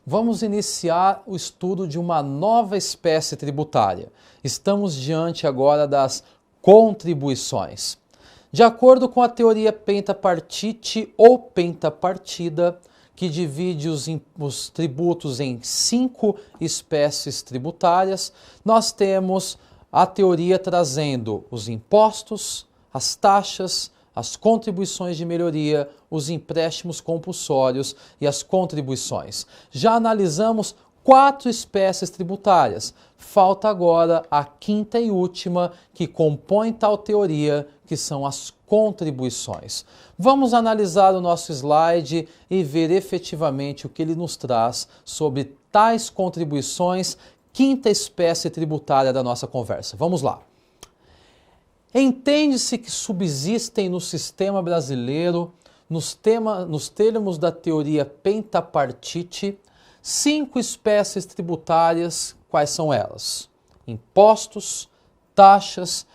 vamos iniciar o estudo de uma nova espécie tributária. Estamos diante agora das contribuições. De acordo com a teoria pentapartite ou pentapartida, que divide os tributos em 5 espécies tributárias, nós temos a teoria trazendo os impostos, as taxas, as contribuições de melhoria, os empréstimos compulsórios e as contribuições. Já analisamos 4 espécies tributárias. Falta agora a 5ª e última que compõe tal teoria, que são as contribuições. Vamos analisar o nosso slide e ver efetivamente o que ele nos traz sobre tais contribuições, 5ª espécie tributária da nossa conversa. Vamos lá. Entende-se que subsistem no sistema brasileiro, nos termos da teoria pentapartite, 5 espécies tributárias. Quais são elas? Impostos, taxas,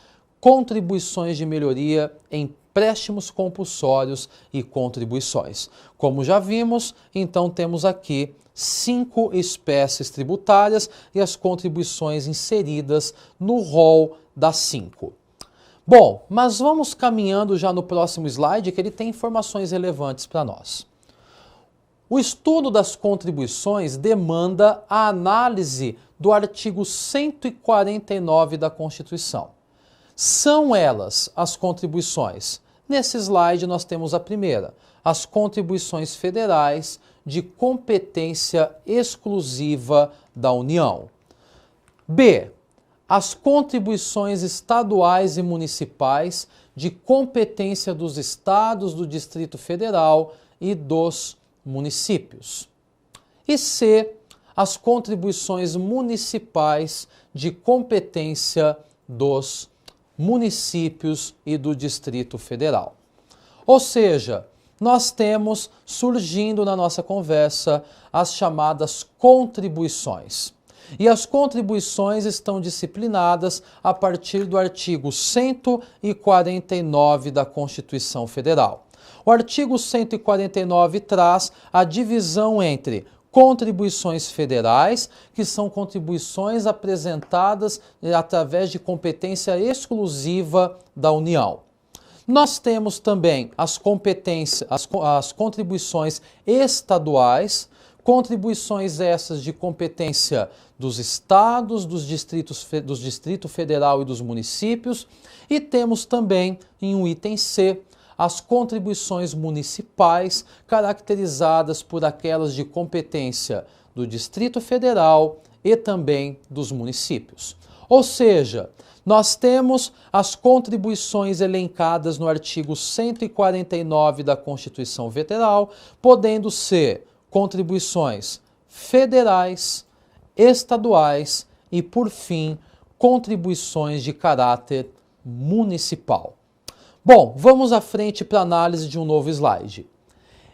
contribuições de melhoria, empréstimos compulsórios e contribuições. Como já vimos, então temos aqui 5 espécies tributárias e as contribuições inseridas no rol das 5. Bom, mas vamos caminhando já no próximo slide, que ele tem informações relevantes para nós. O estudo das contribuições demanda a análise do artigo 149 da Constituição. São elas as contribuições. Nesse slide nós temos a primeira, as contribuições federais de competência exclusiva da União. B, as contribuições estaduais e municipais de competência dos estados, do Distrito Federal e dos municípios. E C, as contribuições municipais de competência dos municípios e do Distrito Federal. Ou seja, nós temos surgindo na nossa conversa as chamadas contribuições. E as contribuições estão disciplinadas a partir do artigo 149 da Constituição Federal. O artigo 149 traz a divisão entre contribuições federais, que são contribuições apresentadas através de competência exclusiva da União. Nós temos também as contribuições estaduais, contribuições essas de competência dos estados, do Distrito Federal e dos municípios, e temos também, em um item C, as contribuições municipais, caracterizadas por aquelas de competência do Distrito Federal e também dos municípios. Ou seja, nós temos as contribuições elencadas no artigo 149 da Constituição Federal, podendo ser contribuições federais, estaduais e, por fim, contribuições de caráter municipal. Bom, vamos à frente para a análise de um novo slide.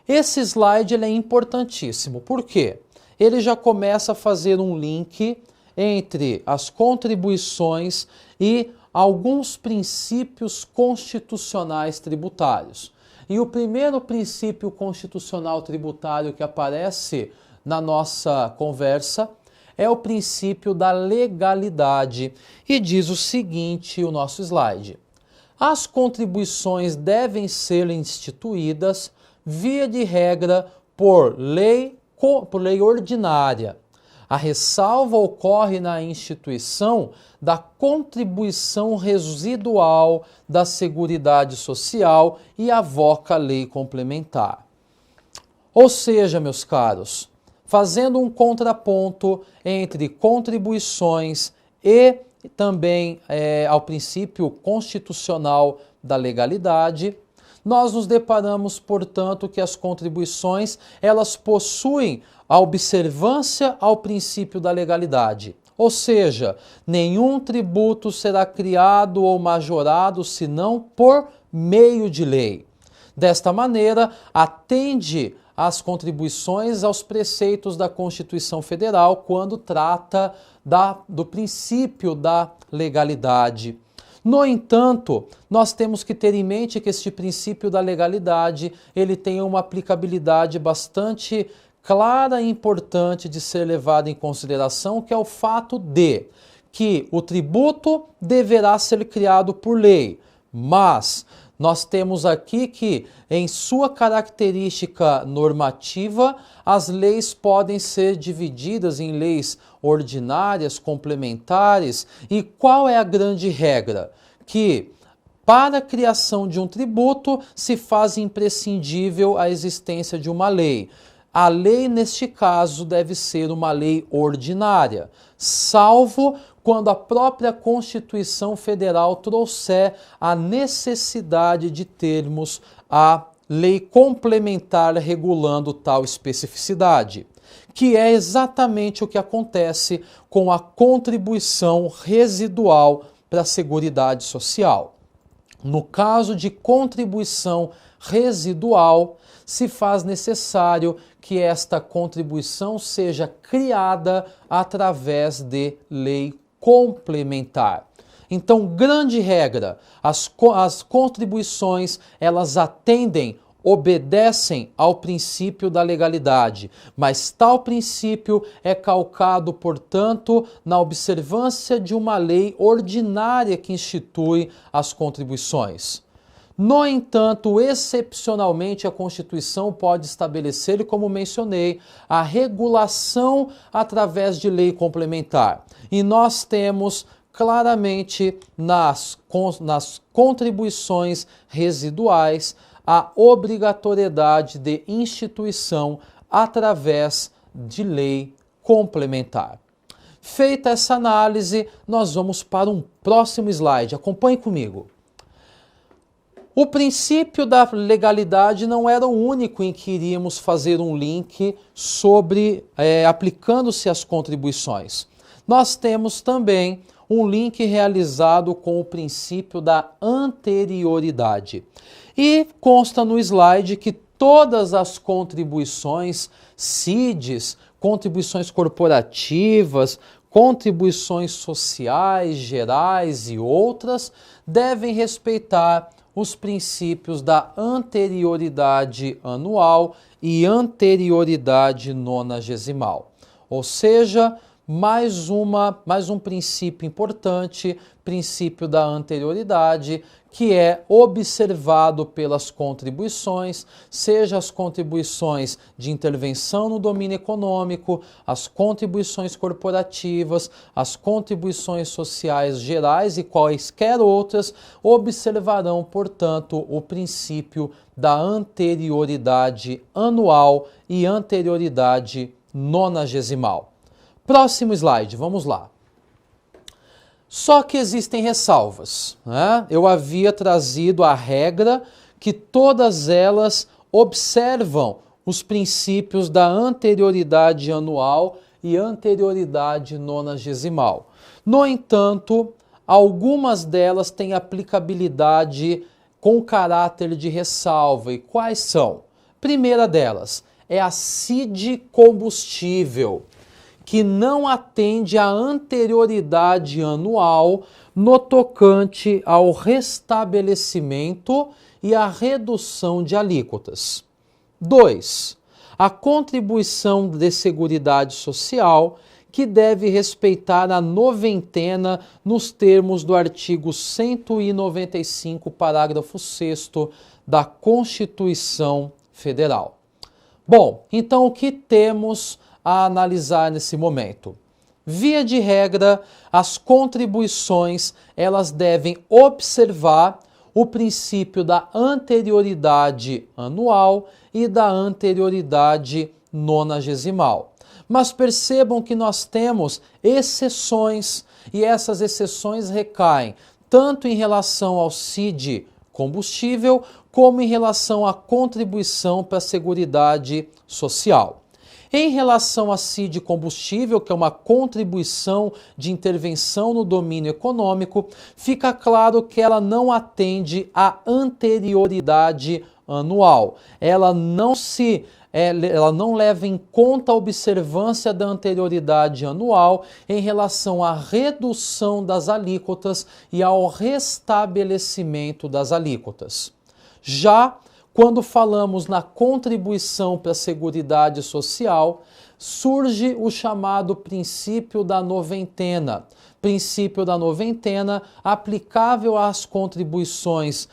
Esse slide ele é importantíssimo, por quê? Ele já começa a fazer um link entre as contribuições e alguns princípios constitucionais tributários. E o primeiro princípio constitucional tributário que aparece na nossa conversa é o princípio da legalidade. E diz o seguinte, o nosso slide: as contribuições devem ser instituídas, via de regra, por lei ordinária. A ressalva ocorre na instituição da contribuição residual da Seguridade Social e avoca a lei complementar. Ou seja, meus caros, fazendo um contraponto entre contribuições e também ao princípio constitucional da legalidade, nós nos deparamos, portanto, que as contribuições elas possuem a observância ao princípio da legalidade. Ou seja, nenhum tributo será criado ou majorado senão por meio de lei. Desta maneira, atende as contribuições aos preceitos da Constituição Federal quando trata do princípio da legalidade. No entanto, nós temos que ter em mente que este princípio da legalidade ele tem uma aplicabilidade bastante clara e importante de ser levada em consideração, que é o fato de que o tributo deverá ser criado por lei, mas nós temos aqui que, em sua característica normativa, as leis podem ser divididas em leis ordinárias, complementares. E qual é a grande regra? Que para a criação de um tributo se faz imprescindível a existência de uma lei. A lei, neste caso, deve ser uma lei ordinária, salvo quando a própria Constituição Federal trouxer a necessidade de termos a lei complementar regulando tal especificidade, que é exatamente o que acontece com a contribuição residual para a Seguridade Social. No caso de contribuição residual, se faz necessário que esta contribuição seja criada através de lei complementar. Então, grande regra, as contribuições, elas obedecem ao princípio da legalidade, mas tal princípio é calcado, portanto, na observância de uma lei ordinária que institui as contribuições. No entanto, excepcionalmente, a Constituição pode estabelecer, como mencionei, a regulação através de lei complementar. E nós temos claramente nas contribuições residuais a obrigatoriedade de instituição através de lei complementar. Feita essa análise, nós vamos para um próximo slide. Acompanhe comigo. O princípio da legalidade não era o único em que iríamos fazer um link sobre aplicando-se as contribuições. Nós temos também um link realizado com o princípio da anterioridade. E consta no slide que todas as contribuições, CIDs, contribuições corporativas, contribuições sociais, gerais e outras, devem respeitar os princípios da anterioridade anual e anterioridade nonagesimal. Ou seja, mais um princípio importante, princípio da anterioridade, que é observado pelas contribuições, seja as contribuições de intervenção no domínio econômico, as contribuições corporativas, as contribuições sociais gerais e quaisquer outras, observarão, portanto, o princípio da anterioridade anual e anterioridade nonagesimal. Próximo slide, vamos lá. Só que existem ressalvas, né? Eu havia trazido a regra que todas elas observam os princípios da anterioridade anual e anterioridade nonagesimal. No entanto, algumas delas têm aplicabilidade com caráter de ressalva. E quais são? Primeira delas é a CID combustível, que não atende à anterioridade anual no tocante ao restabelecimento e à redução de alíquotas. 2. A contribuição de Seguridade Social, que deve respeitar a noventena nos termos do artigo 195, parágrafo 6º da Constituição Federal. Bom, então o que temos a analisar nesse momento? Via de regra, as contribuições elas devem observar o princípio da anterioridade anual e da anterioridade nonagesimal. Mas percebam que nós temos exceções, e essas exceções recaem tanto em relação ao CID combustível, como em relação à contribuição para a Seguridade Social. Em relação a CID combustível, que é uma contribuição de intervenção no domínio econômico, fica claro que ela não atende à anterioridade anual. Ela não leva em conta a observância da anterioridade anual em relação à redução das alíquotas e ao restabelecimento das alíquotas. Já quando falamos na contribuição para a Seguridade Social, surge o chamado princípio da noventena. Princípio da noventena aplicável às contribuições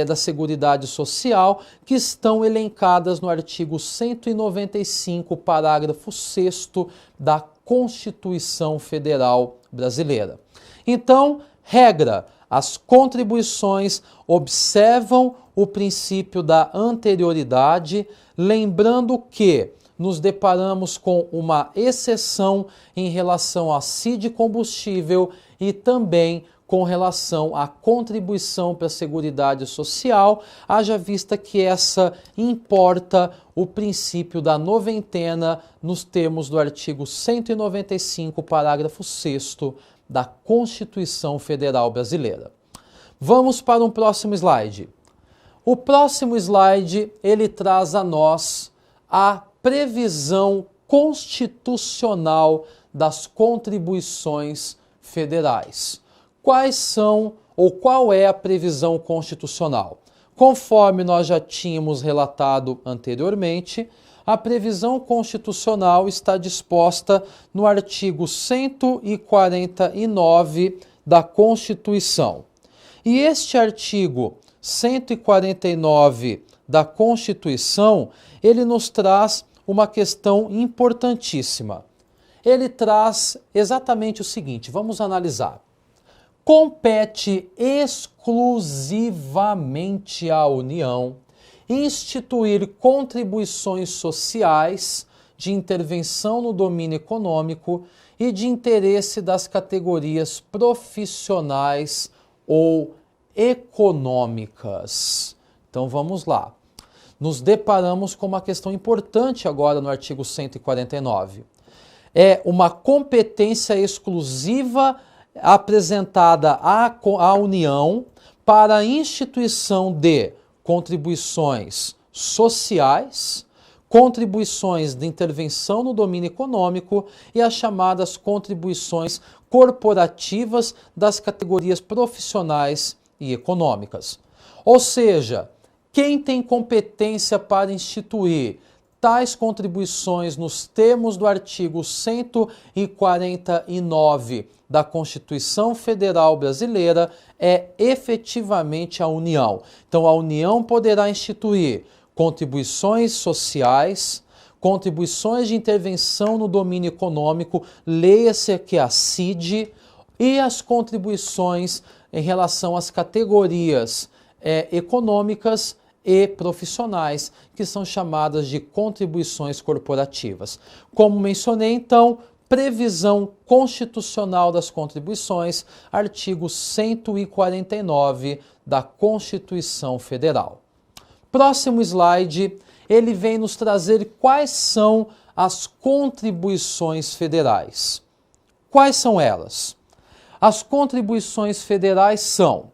da Seguridade Social, que estão elencadas no artigo 195, parágrafo 6º da Constituição Federal Brasileira. Então, regra, as contribuições observam o princípio da anterioridade, lembrando que nos deparamos com uma exceção em relação a CID combustível e também com relação à contribuição para a Seguridade Social, haja vista que essa importa o princípio da noventena nos termos do artigo 195, parágrafo 6º da Constituição Federal Brasileira. Vamos para um próximo slide. O próximo slide, ele traz a nós a previsão constitucional das contribuições federais. Quais são ou qual é a previsão constitucional? Conforme nós já tínhamos relatado anteriormente, a previsão constitucional está disposta no artigo 149 da Constituição. E este artigo 149 da Constituição, ele nos traz uma questão importantíssima. Ele traz exatamente o seguinte, vamos analisar. Compete exclusivamente à União instituir contribuições sociais de intervenção no domínio econômico e de interesse das categorias profissionais ou econômicas. Então vamos lá. Nos deparamos com uma questão importante agora no artigo 149. É uma competência exclusiva apresentada à União para a instituição de contribuições sociais, contribuições de intervenção no domínio econômico e as chamadas contribuições corporativas das categorias profissionais e econômicas. Ou seja, quem tem competência para instituir tais contribuições nos termos do artigo 149 da Constituição Federal Brasileira é efetivamente a União. Então, a União poderá instituir contribuições sociais, contribuições de intervenção no domínio econômico, leia-se aqui a CID, e as contribuições em relação às categorias econômicas e profissionais, que são chamadas de contribuições corporativas. Como mencionei, então, previsão constitucional das contribuições, artigo 149 da Constituição Federal. Próximo slide, ele vem nos trazer quais são as contribuições federais. Quais são elas? As contribuições federais são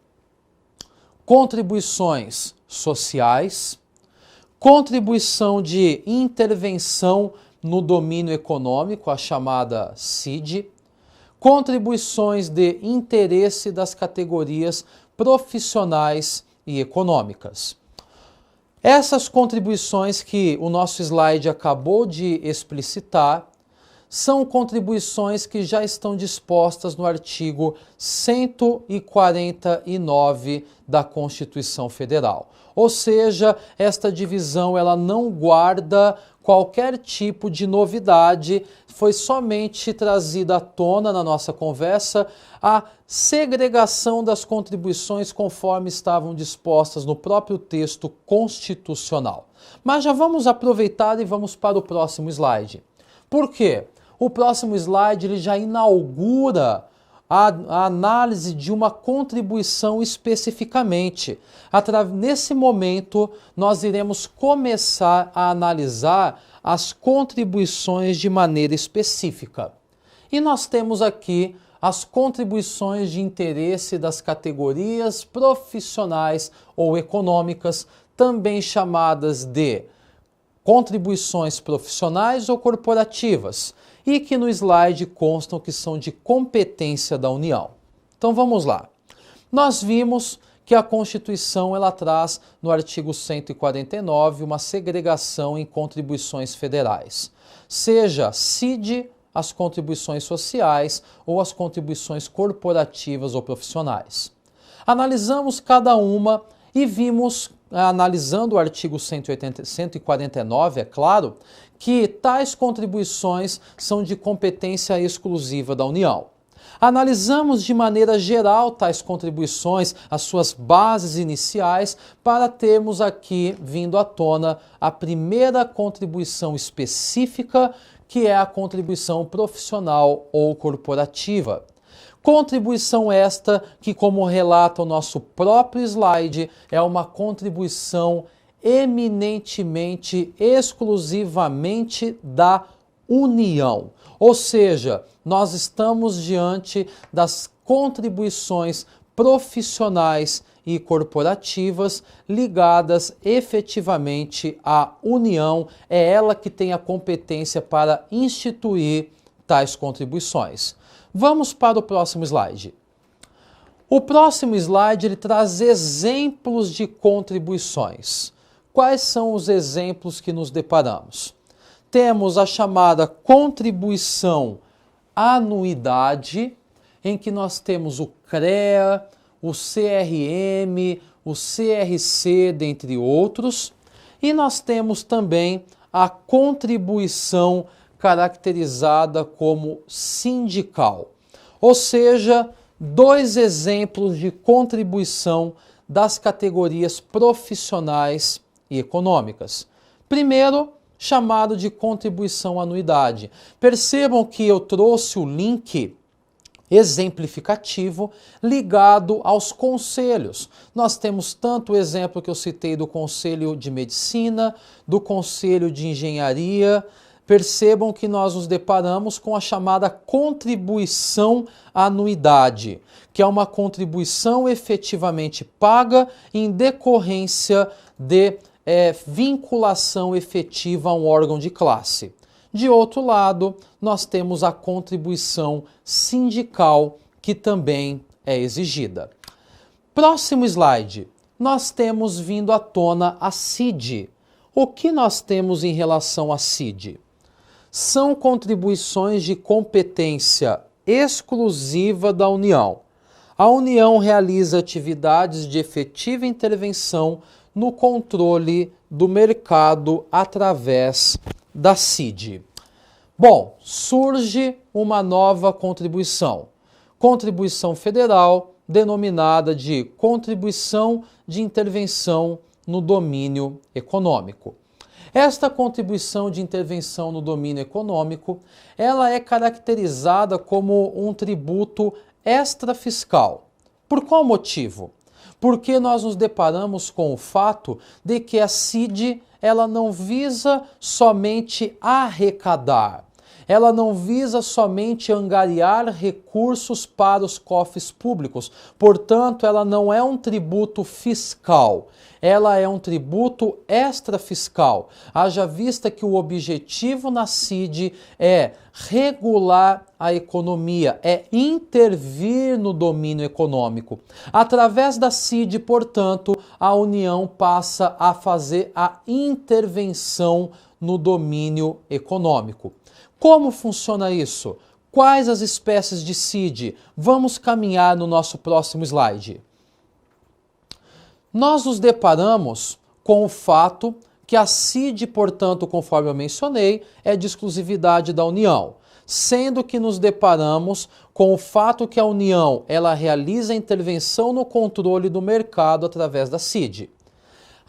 contribuições sociais, contribuição de intervenção no domínio econômico, a chamada CID, contribuições de interesse das categorias profissionais e econômicas. Essas contribuições que o nosso slide acabou de explicitar são contribuições que já estão dispostas no artigo 149 da Constituição Federal. Ou seja, esta divisão ela não guarda qualquer tipo de novidade, foi somente trazida à tona na nossa conversa a segregação das contribuições conforme estavam dispostas no próprio texto constitucional. Mas já vamos aproveitar e vamos para o próximo slide. Por quê? O próximo slide ele já inaugura a análise de uma contribuição especificamente. Nesse momento, nós iremos começar a analisar as contribuições de maneira específica. E nós temos aqui as contribuições de interesse das categorias profissionais ou econômicas, também chamadas de contribuições profissionais ou corporativas, e que no slide constam que são de competência da União. Então vamos lá. Nós vimos que a Constituição ela traz no artigo 149 uma segregação em contribuições federais, seja CID, as contribuições sociais ou as contribuições corporativas ou profissionais. Analisamos cada uma e vimos, analisando o artigo 149, é claro, que tais contribuições são de competência exclusiva da União. Analisamos de maneira geral tais contribuições, as suas bases iniciais, para termos aqui vindo à tona a primeira contribuição específica, que é a contribuição profissional ou corporativa. Contribuição esta que, como relata o nosso próprio slide, é uma contribuição eminentemente, exclusivamente da União. Ou seja, nós estamos diante das contribuições profissionais e corporativas ligadas efetivamente à União. É ela que tem a competência para instituir tais contribuições. Vamos para o próximo slide. O próximo slide ele traz exemplos de contribuições. Quais são os exemplos que nos deparamos? Temos a chamada contribuição anuidade, em que nós temos o CREA, o CRM, o CRC, dentre outros, e nós temos também a contribuição caracterizada como sindical, ou seja, dois exemplos de contribuição das categorias profissionais e econômicas. Primeiro, chamado de contribuição anuidade. Percebam que eu trouxe o link exemplificativo ligado aos conselhos. Nós temos tanto o exemplo que eu citei do Conselho de Medicina, do Conselho de Engenharia. Percebam que nós nos deparamos com a chamada contribuição anuidade, que é uma contribuição efetivamente paga em decorrência de vinculação efetiva a um órgão de classe. De outro lado, nós temos a contribuição sindical, que também é exigida. Próximo slide, nós temos vindo à tona a CID. O que nós temos em relação a CID? São contribuições de competência exclusiva da União. A União realiza atividades de efetiva intervenção no controle do mercado através da CID. Bom, surge uma nova contribuição. Contribuição federal, denominada de Contribuição de Intervenção no Domínio Econômico. Esta contribuição de intervenção no domínio econômico, ela é caracterizada como um tributo extrafiscal. Por qual motivo? Porque nós nos deparamos com o fato de que a CID ela não visa somente arrecadar, ela não visa somente angariar recursos para os cofres públicos, portanto, ela não é um tributo fiscal, ela é um tributo extrafiscal, haja vista que o objetivo na CID é regular a economia, é intervir no domínio econômico. Através da CID, portanto, a União passa a fazer a intervenção no domínio econômico. Como funciona isso? Quais as espécies de CID? Vamos caminhar no nosso próximo slide. Nós nos deparamos com o fato que a CID, portanto, conforme eu mencionei, é de exclusividade da União, sendo que nos deparamos com o fato que a União ela realiza intervenção no controle do mercado através da CID.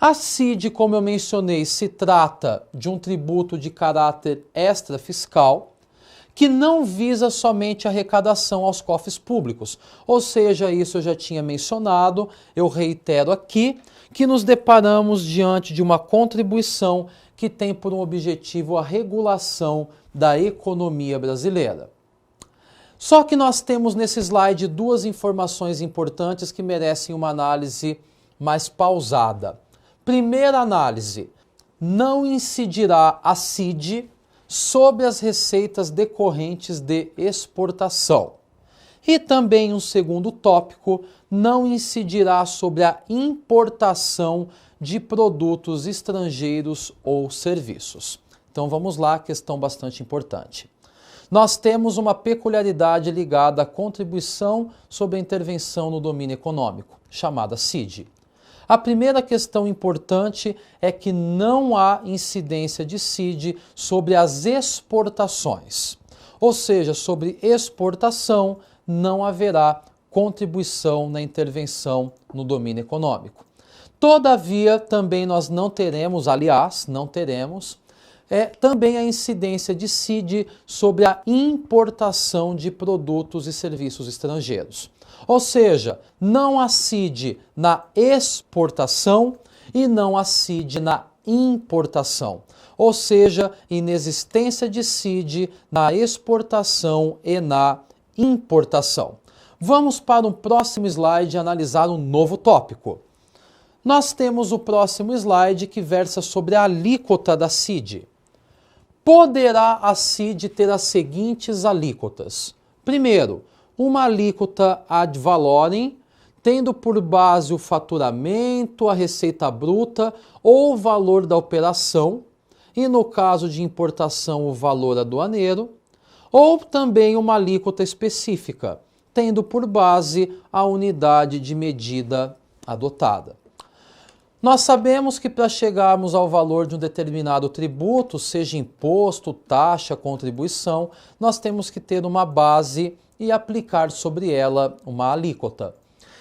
A CID, como eu mencionei, se trata de um tributo de caráter extrafiscal que não visa somente a arrecadação aos cofres públicos. Ou seja, isso eu já tinha mencionado, eu reitero aqui, que nos deparamos diante de uma contribuição que tem por um objetivo a regulação da economia brasileira. Só que nós temos nesse slide duas informações importantes que merecem uma análise mais pausada. Primeira análise, não incidirá a CID sobre as receitas decorrentes de exportação. E também um segundo tópico, não incidirá sobre a importação de produtos estrangeiros ou serviços. Então vamos lá, questão bastante importante. Nós temos uma peculiaridade ligada à contribuição sobre a intervenção no domínio econômico, chamada CID. A primeira questão importante é que não há incidência de CID sobre as exportações. Ou seja, sobre exportação não haverá contribuição na intervenção no domínio econômico. Todavia, também nós não teremos, aliás, não teremos, também a incidência de CID sobre a importação de produtos e serviços estrangeiros. Ou seja, não há CID na exportação e não há CID na importação. Ou seja, inexistência de CID na exportação e na importação. Vamos para o próximo slide analisar um novo tópico. Nós temos o próximo slide que versa sobre a alíquota da CID. Poderá a CID ter as seguintes alíquotas. Primeiro, uma alíquota ad valorem, tendo por base o faturamento, a receita bruta ou o valor da operação, e no caso de importação o valor aduaneiro, ou também uma alíquota específica, tendo por base a unidade de medida adotada. Nós sabemos que para chegarmos ao valor de um determinado tributo, seja imposto, taxa, contribuição, nós temos que ter uma base e aplicar sobre ela uma alíquota.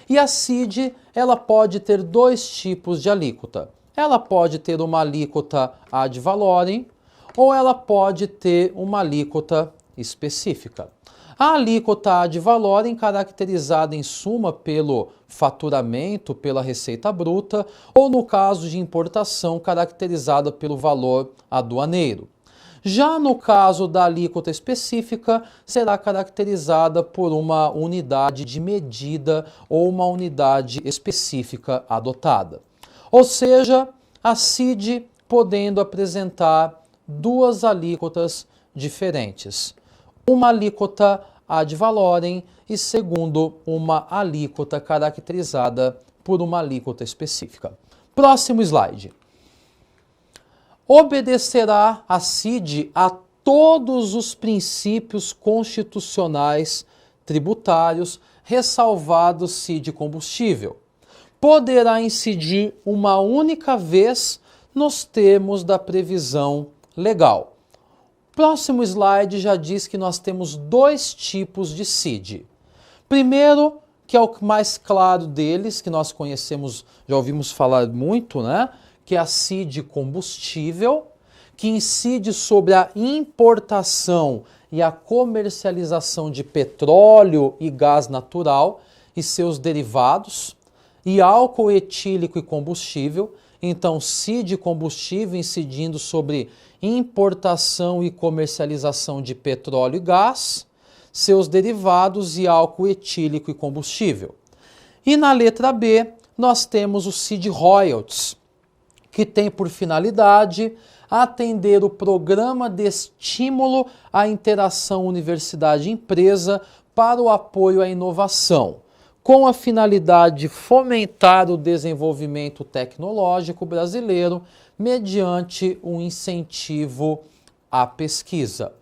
E a CID, ela pode ter dois tipos de alíquota. Ela pode ter uma alíquota ad valorem ou ela pode ter uma alíquota específica. A alíquota ad valorem, caracterizada em suma pelo faturamento, pela receita bruta, ou no caso de importação, caracterizada pelo valor aduaneiro. Já no caso da alíquota específica, será caracterizada por uma unidade de medida ou uma unidade específica adotada. Ou seja, a CID podendo apresentar duas alíquotas diferentes. Uma alíquota ad valorem e, segundo, uma alíquota caracterizada por uma alíquota específica. Próximo slide. Obedecerá a CID a todos os princípios constitucionais tributários, ressalvado CID combustível. Poderá incidir uma única vez nos termos da previsão legal. Próximo slide já diz que nós temos dois tipos de CID. Primeiro, que é o mais claro deles, que nós conhecemos, já ouvimos falar muito, né? Que é a CID combustível, que incide sobre a importação e a comercialização de petróleo e gás natural e seus derivados, e álcool etílico e combustível. Então, CID combustível incidindo sobre importação e comercialização de petróleo e gás, seus derivados e álcool etílico e combustível. E na letra B, nós temos o CID Royalties, que tem por finalidade atender o programa de estímulo à interação universidade-empresa para o apoio à inovação, com a finalidade de fomentar o desenvolvimento tecnológico brasileiro mediante um incentivo à pesquisa.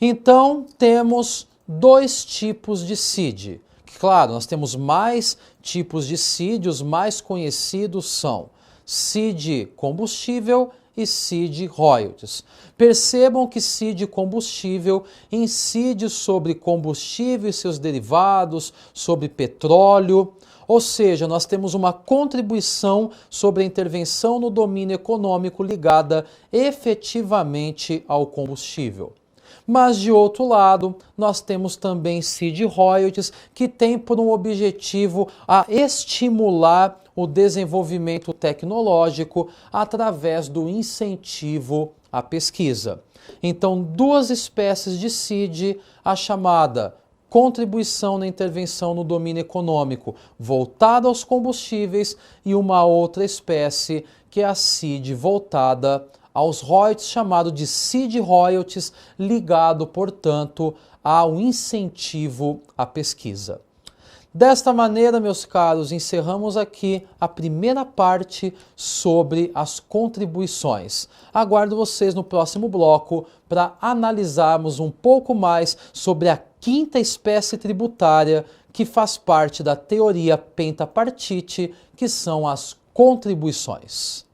Então, temos dois tipos de CID. Claro, nós temos mais tipos de CID, os mais conhecidos são CID combustível e CID royalties. Percebam que CID combustível incide sobre combustível e seus derivados, sobre petróleo, ou seja, nós temos uma contribuição sobre a intervenção no domínio econômico ligada efetivamente ao combustível. Mas, de outro lado, nós temos também CID royalties, que tem por um objetivo a estimular o desenvolvimento tecnológico através do incentivo à pesquisa. Então, duas espécies de CID, a chamada contribuição na intervenção no domínio econômico voltada aos combustíveis e uma outra espécie que é a CID voltada aos royalties, chamado de CID royalties, ligado, portanto, ao incentivo à pesquisa. Desta maneira, meus caros, encerramos aqui a primeira parte sobre as contribuições. Aguardo vocês no próximo bloco para analisarmos um pouco mais sobre a quinta espécie tributária que faz parte da teoria pentapartite, que são as contribuições.